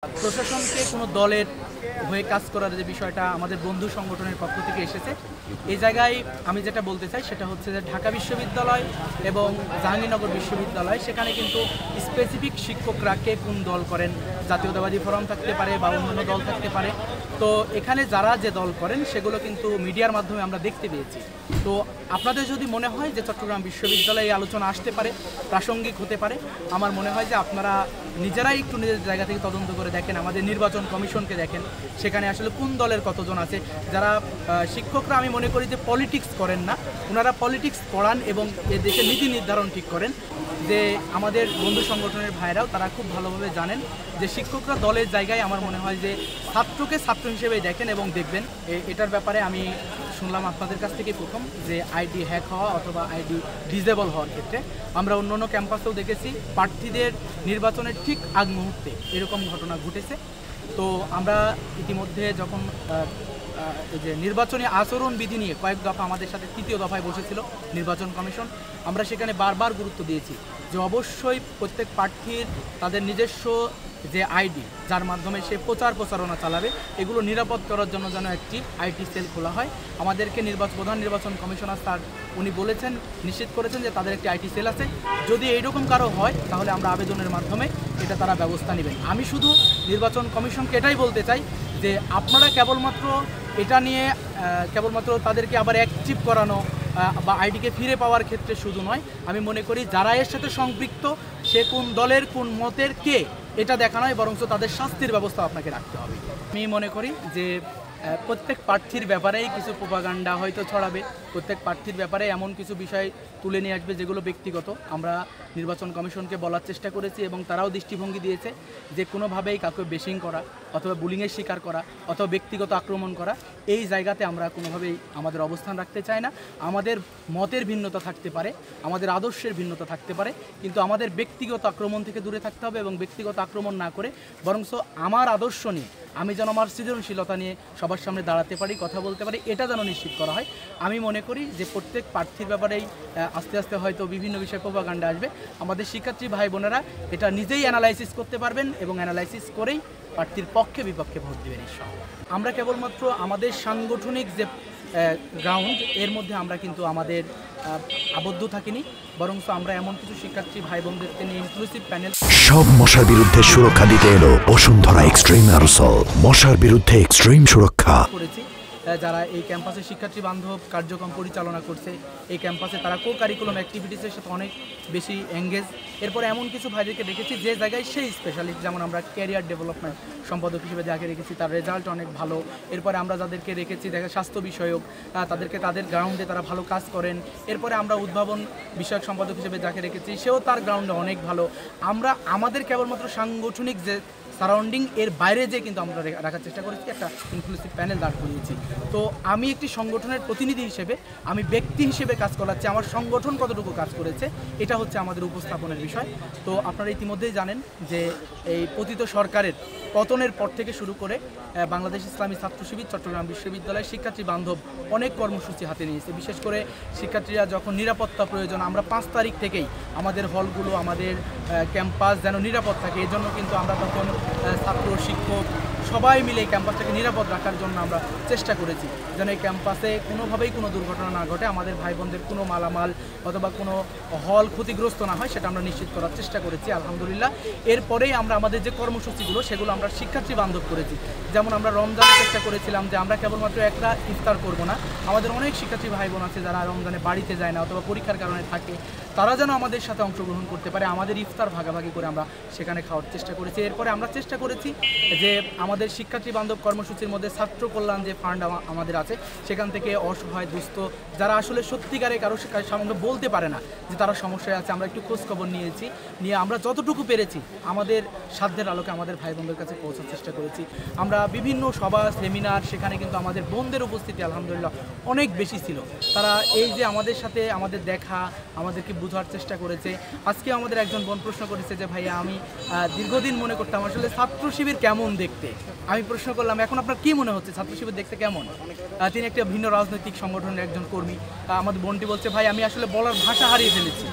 প্রশাসনকে কোনো দলের হয়ে কাজ করার যে বিষয়টা আমাদের বন্ধু সংগঠনের পক্ষ থেকে এসেছে, এই জায়গায় আমি যেটা বলতে চাই সেটা হচ্ছে যে ঢাকা বিশ্ববিদ্যালয় এবং জাহাঙ্গীরনগর বিশ্ববিদ্যালয় সেখানে কিন্তু স্পেসিফিক শিক্ষকরা কে কোন দল করেন, জাতীয়তাবাদী ফোরাম থাকতে পারে বা অন্যান্য দল থাকতে পারে। তো এখানে যারা যে দল করেন সেগুলো কিন্তু মিডিয়ার মাধ্যমে আমরা দেখতে পেয়েছি। তো আপনাদের যদি মনে হয় যে চট্টগ্রাম বিশ্ববিদ্যালয়ে এই আলোচনা আসতে পারে, প্রাসঙ্গিক হতে পারে, আমার মনে হয় যে আপনারা নিজেরাই একটু নিজের জায়গা থেকে তদন্ত করে দেখেন, আমাদের নির্বাচন কমিশনকে দেখেন, সেখানে আসলে কোন দলের কতজন আছে। যারা শিক্ষকরা আমি মনে করি যে পলিটিক্স করেন না, ওনারা পলিটিক্স পড়ান এবং এ দেশের নীতি নির্ধারণ ঠিক করেন। যে আমাদের বন্ধু সংগঠনের ভাইরাও তারা খুব ভালোভাবে জানেন যে শিক্ষকরা দলের জায়গায় আমার মনে হয় যে ছাত্রকে ছাত্র হিসেবেই দেখেন এবং দেখবেন। এটার ব্যাপারে আমি শুনলাম আপনাদের কাছ থেকে প্রথম যে আইডি হ্যাক হওয়া অথবা আইডি ডিসেবল হওয়ার ক্ষেত্রে আমরা অন্য ক্যাম্পাসেও দেখেছি প্রার্থীদের নির্বাচনের ঠিক আগ মুহূর্তে এরকম ঘটনা ঘটেছে। তো আমরা ইতিমধ্যে যখন এই যে নির্বাচনী আচরণ বিধি নিয়ে কয়েক দফা আমাদের সাথে তৃতীয় দফায় বসেছিল নির্বাচন কমিশন, আমরা সেখানে বারবার গুরুত্ব দিয়েছি যে অবশ্যই প্রত্যেক প্রার্থীর তাদের নিজস্ব যে আইডি যার মাধ্যমে সে প্রচারণা চালাবে এগুলো নিরাপদ করার জন্য যেন একটি আইটি সেল খোলা হয়। আমাদেরকে প্রধান নির্বাচন কমিশনার স্যার উনি বলেছেন, নিশ্চিত করেছেন যে তাদের একটি আইটি সেল আছে। যদি এইরকম কারো হয় তাহলে আমরা আবেদনের মাধ্যমে এটা তারা ব্যবস্থা নেবেন। আমি শুধু নির্বাচন কমিশনকে এটাই বলতে চাই যে আপনারা কেবলমাত্র এটা নিয়ে কেবলমাত্র তাদেরকে আবার অ্যাক্টিভ করানো বা আইডিকে ফিরে পাওয়ার ক্ষেত্রে শুধু নয়, আমি মনে করি যারা এর সাথে সম্পৃক্ত সে কোন দলের কোন মতের কে এটা দেখা নয়, বরঞ্চ তাদের শাস্তির ব্যবস্থা আপনাকে রাখতে হবে। আমি মনে করি যে প্রত্যেক প্রার্থীর ব্যাপারেই কিছু প্রোপাগান্ডা হয়তো ছড়াবে, প্রত্যেক প্রার্থীর ব্যাপারে এমন কিছু বিষয় তুলে নিয়ে আসবে যেগুলো ব্যক্তিগত। আমরা নির্বাচন কমিশনকে বলার চেষ্টা করেছি এবং তারাও দৃষ্টিভঙ্গি দিয়েছে যে কোনোভাবেই কাউকে বেশিং করা অথবা বুলিংয়ের শিকার করা অথবা ব্যক্তিগত আক্রমণ করা এই জায়গাতে আমরা কোনোভাবেই আমাদের অবস্থান রাখতে চাই না। আমাদের মতের ভিন্নতা থাকতে পারে, আমাদের আদর্শের ভিন্নতা থাকতে পারে, কিন্তু আমাদের ব্যক্তিগত আক্রমণ থেকে দূরে থাকতে হবে এবং ব্যক্তিগত আক্রমণ না করে বরঞ্চ আমার আদর্শ নিয়ে আমি যেন আমার সৃজনশীলতা নিয়ে সবার সামনে দাঁড়াতে পারি, কথা বলতে পারি, এটা যেন নিশ্চিত করা হয়। আমি মনে করি যে প্রত্যেক প্রার্থীর ব্যাপারেই আস্তে আস্তে হয়তো বিভিন্ন বিষয়ে প্রোপাগান্ডা আসবে। আমাদের শিক্ষার্থী ভাই বোনেরা এটা নিজেই অ্যানালাইসিস করতে পারবেন এবং অ্যানালাইসিস করেই প্রার্থীর পক্ষে বিপক্ষে ভোট দেবেন ইনশাআল্লাহ। আমরা কেবলমাত্র আমাদের সাংগঠনিক যে গ্রাউন্ড এর মধ্যে আমরা কিন্তু আমাদের আবদ্ধ থাকিনি, বরং আমরা এমন কিছু শিক্ষার্থী ভাই বোনদেরকে নিয়ে ইনক্লুসিভ প্যানেল সব মশার বিরুদ্ধে সুরক্ষা দিতে এলো বসুন্ধরা এক্সট্রিম অ্যারোসল, মশার বিরুদ্ধে এক্সট্রিম সুরক্ষা করেছি। যারা এই ক্যাম্পাসে শিক্ষার্থী বান্ধব কার্যক্রম পরিচালনা করছে, এই ক্যাম্পাসে তারা কারিকুলাম অ্যাক্টিভিটিসের সাথে অনেক বেশি এঙ্গেজ। এরপরে এমন কিছু ভাইদেরকে দেখেছি যে জায়গায় সেই স্পেশালিস্ট, যেমন আমরা ক্যারিয়ার ডেভেলপমেন্ট সম্পাদক হিসেবে যাকে রেখেছি তার রেজাল্ট অনেক ভালো। এরপরে আমরা যাদেরকে রেখেছি দেখা স্বাস্থ্য বিষয়ক, তাদেরকে তাদের গ্রাউন্ডে তারা ভালো কাজ করেন। এরপরে আমরা উদ্ভাবন বিষয়ক সম্পাদক হিসেবে যাকে রেখেছি সেও তার গ্রাউন্ডে অনেক ভালো। আমরা আমাদের কেবলমাত্র সাংগঠনিক যে সারাউন্ডিং এর বাইরে যে কিন্তু আমরা রাখার চেষ্টা করেছি, একটা ইনক্লুসিভ প্যানেল দাঁড় করিয়েছি। তো আমি একটি সংগঠনের প্রতিনিধি হিসেবে, আমি ব্যক্তি হিসেবে কাজ করাচ্ছি, আমার সংগঠন কতটুকু কাজ করেছে এটা হচ্ছে আমাদের উপস্থাপনের বিষয়। তো আপনারা ইতিমধ্যেই জানেন যে এই পতিত সরকারের পতনের পর থেকে শুরু করে বাংলাদেশ ইসলামী ছাত্র শিবির চট্টগ্রাম বিশ্ববিদ্যালয়ের শিক্ষার্থী বান্ধব অনেক কর্মসূচি হাতে নিয়েছে। বিশেষ করে শিক্ষার্থীরা যখন নিরাপত্তা প্রয়োজন, আমরা 5 তারিখ থেকেই আমাদের হলগুলো, আমাদের ক্যাম্পাস যেন নিরাপদ থাকে, এজন্য কিন্তু আমরা তখন ছাত্র শিক্ষক সবাই মিলে এই ক্যাম্পাসটাকে নিরাপদ রাখার জন্য আমরা চেষ্টা করেছি যেন এই ক্যাম্পাসে কোনোভাবেই কোনো দুর্ঘটনা না ঘটে, আমাদের ভাই বোনদের কোনো মালামাল অথবা কোনো হল ক্ষতিগ্রস্ত না হয়, সেটা আমরা নিশ্চিত করার চেষ্টা করেছি আলহামদুলিল্লাহ। এরপরেই আমরা আমাদের যে কর্মসূচিগুলো সেগুলো আমরা শিক্ষার্থী বান্ধব করেছি। যেমন আমরা রমজানের চেষ্টা করেছিলাম যে আমরা কেবলমাত্র একটা ইফতার করব না, আমাদের অনেক শিক্ষার্থী ভাই বোন আছে যারা রমজানে বাড়িতে যায় না অথবা পরীক্ষার কারণে থাকে, তারা যেন আমাদের সাথে অংশগ্রহণ করতে পারে, আমাদের ইফতার ভাগাভাগি করে আমরা সেখানে খাওয়ার চেষ্টা করেছি। এরপরে আমরা চেষ্টা করেছি যে আমাদের শিক্ষার্থী বান্ধব কর্মসূচির মধ্যে ছাত্র কল্যাণ যে ফান্ড আমাদের আছে সেখান থেকে অসহায় দুস্থ যারা আসলে সত্যিকারে কারো সামনে বলতে পারে না যে তারা সমস্যায় আছে, আমরা একটু খোঁজখবর নিয়ে আমরা যতটুকু পেরেছি আমাদের সাধ্যের আলোকে আমাদের ভাই বোনদের কাছে পৌঁছার চেষ্টা করেছি। আমরা বিভিন্ন সভা সেমিনার, সেখানে কিন্তু আমাদের বোনদের উপস্থিতি আলহামদুলিল্লাহ অনেক বেশি ছিল। তারা এই যে আমাদের সাথে আমাদের দেখা, আমাদেরকে বোঝার চেষ্টা করেছে। আজকে আমাদের একজন বোন প্রশ্ন করেছে যে ভাইয়া আমি দীর্ঘদিন মনে করতাম আসলে ছাত্র শিবির কেমন দেখতে। আমি প্রশ্ন করলাম এখন আপনার কি মনে হচ্ছে ছাত্র শিবির দেখতে কেমন? তিনি একটা ভিন্ন রাজনৈতিক সংগঠনের একজন কর্মী। আমাদের বোনটি বলছে ভাই আমি আসলে বলার ভাষা হারিয়ে ফেলেছি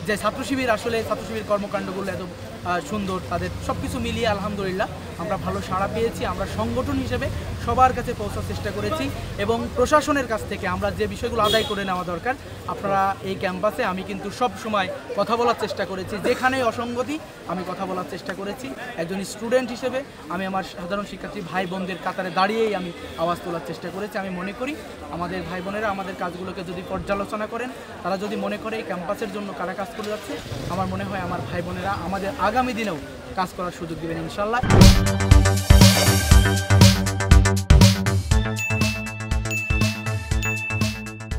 যে ছাত্র শিবির কর্মকাণ্ডগুলো এত সুন্দর, তাদের সব কিছু মিলিয়ে আলহামদুলিল্লাহ আমরা ভালো সাড়া পেয়েছি। আমরা সংগঠন হিসেবে সবার কাছে পৌঁছার চেষ্টা করেছি এবং প্রশাসনের কাছ থেকে আমরা যে বিষয়গুলো আদায় করে নেওয়া দরকার, আপনারা এই ক্যাম্পাসে আমি কিন্তু সব সময় কথা বলার চেষ্টা করেছি, যেখানে অসঙ্গতি আমি কথা বলার চেষ্টা করেছি। একজন স্টুডেন্ট হিসেবে আমি আমার সাধারণ শিক্ষার্থী ভাই বোনদের কাতারে দাঁড়িয়েই আমি আওয়াজ তোলার চেষ্টা করেছি। আমি মনে করি আমাদের ভাই বোনেরা আমাদের কাজগুলোকে যদি পর্যালোচনা করেন, তারা যদি মনে করে এই ক্যাম্পাসের জন্য কারা কাজ করে যাচ্ছে, আমার মনে হয় আমার ভাই বোনেরা আমাদের আগামী দিনেও কাজ করার সুযোগ দেবেন ইনশাআল্লাহ।